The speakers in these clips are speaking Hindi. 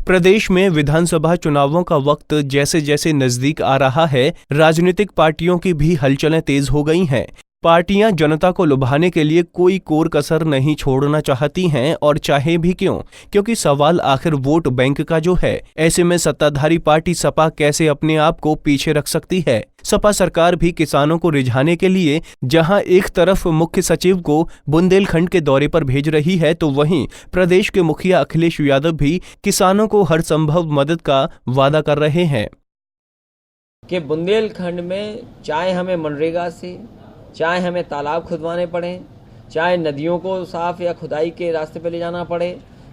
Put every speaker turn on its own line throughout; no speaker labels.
प्रदेश में विधानसभा चुनावों का वक्त जैसे जैसे नजदीक आ रहा है, राजनीतिक पार्टियों की भी हलचलें तेज हो गई हैं। पार्टियां जनता को लुभाने के लिए कोई कोर कसर नहीं छोड़ना चाहती हैं, और चाहे भी क्यों, क्योंकि सवाल आखिर वोट बैंक का जो है। ऐसे में सत्ताधारी पार्टी सपा कैसे अपने आप को पीछे रख सकती है। सपा सरकार भी किसानों को रिझाने के लिए जहां एक तरफ मुख्य सचिव को बुंदेलखंड के दौरे पर भेज रही है, तो वहीं प्रदेश के मुखिया अखिलेश यादव भी किसानों को हर संभव मदद का वादा कर रहे हैं
कि बुंदेलखंड में चाहे हमें मनरेगा से, चाहे हमें तालाब खुदवाने पड़े, चाहे नदियों को साफ या खुदाई के रास्ते पे ले जाना पड़े,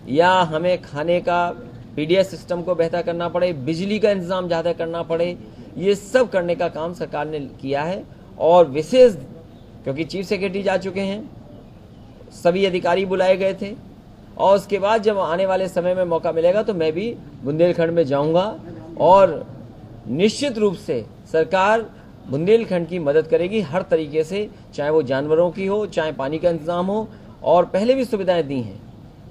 या हमें खाने का पीडीएस सिस्टम को बेहतर करना पड़े, बिजली का इंतजाम ज़्यादा करना पड़े, ये सब करने का काम सरकार ने किया है। और विशेष क्योंकि चीफ सेक्रेटरी जा चुके हैं, सभी अधिकारी बुलाए गए थे, और उसके बाद जब आने वाले समय में मौका मिलेगा तो मैं भी बुंदेलखंड में जाऊंगा, और निश्चित रूप से सरकार बुंदेलखंड की मदद करेगी हर तरीके से, चाहे वो जानवरों की हो, चाहे पानी का इंतजाम हो, और पहले भी सुविधाएं दी हैं।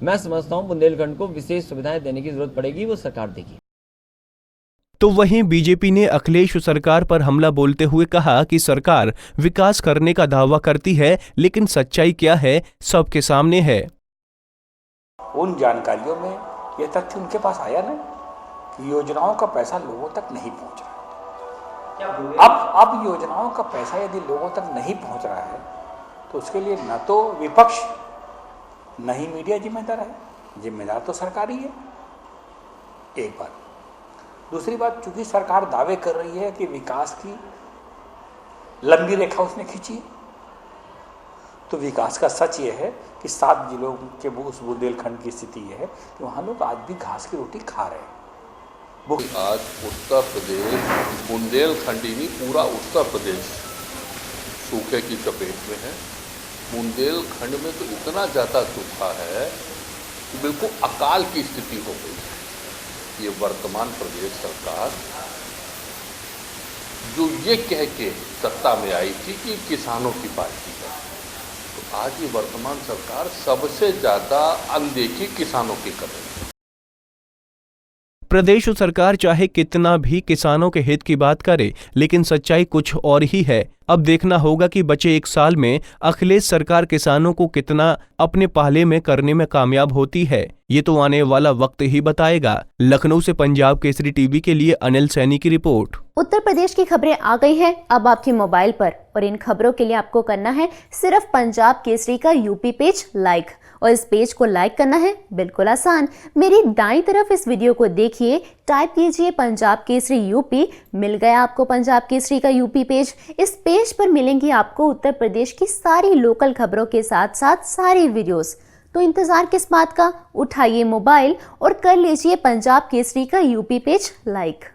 मैं समझता हूं बुंदेलखंड को विशेष सुविधाएं देने की जरूरत पड़ेगी, वो सरकार देगी।
तो वहीं बीजेपी ने अखिलेश सरकार पर हमला बोलते हुए कहा कि सरकार विकास करने का दावा करती है, लेकिन सच्चाई क्या है सबके सामने है।
उन जानकारियों में यह तथ्य उनके पास आया ना कि योजनाओं का पैसा लोगों तक नहीं पहुंच रहा। अब योजनाओं का पैसा यदि लोगों तक नहीं पहुंच रहा है तो उसके लिए न तो विपक्ष न ही मीडिया जिम्मेदार है, जिम्मेदार तो सरकार ही है। एक बात। दूसरी बात, चूंकि सरकार दावे कर रही है कि विकास की लंबी रेखा उसने खींची है, तो विकास का सच ये है कि 7 जिलों के उस बुंदेलखंड की स्थिति यह है कि वहां लोग आज भी घास की रोटी खा रहे हैं।
आज उत्तर प्रदेश, बुंदेलखंड ही नहीं पूरा उत्तर प्रदेश सूखे की चपेट में है। बुंदेलखंड में तो इतना ज़्यादा सूखा है कि बिल्कुल अकाल की स्थिति हो गई है। ये वर्तमान प्रदेश सरकार जो ये कह के सत्ता में आई थी कि किसानों की पार्टी है, तो आज ये वर्तमान सरकार सबसे ज़्यादा अनदेखी किसानों की कर रही है।
प्रदेश सरकार चाहे कितना भी किसानों के हित की बात करे, लेकिन सच्चाई कुछ और ही है। अब देखना होगा कि बचे 1 साल में अखिलेश सरकार किसानों को कितना अपने पाले में करने में कामयाब होती है। ये तो आने वाला वक्त ही बताएगा। लखनऊ से पंजाब केसरी टीवी के लिए अनिल सैनी की रिपोर्ट।
उत्तर प्रदेश की खबरें आ गई हैं अब आपके मोबाइल पर, और इन खबरों के लिए आपको करना है सिर्फ पंजाब केसरी का यूपी पेज लाइक, और इस पेज को लाइक करना है बिल्कुल आसान। मेरी दाईं तरफ इस वीडियो को देखिए, टाइप कीजिए पंजाब केसरी यूपी, मिल गया आपको पंजाब केसरी का यूपी पेज। इस पेज पर मिलेंगी आपको उत्तर प्रदेश की सारी लोकल खबरों के साथ साथ सारी वीडियोस। तो इंतजार किस बात का, उठाइए मोबाइल और कर लीजिए पंजाब केसरी का यूपी पेज लाइक।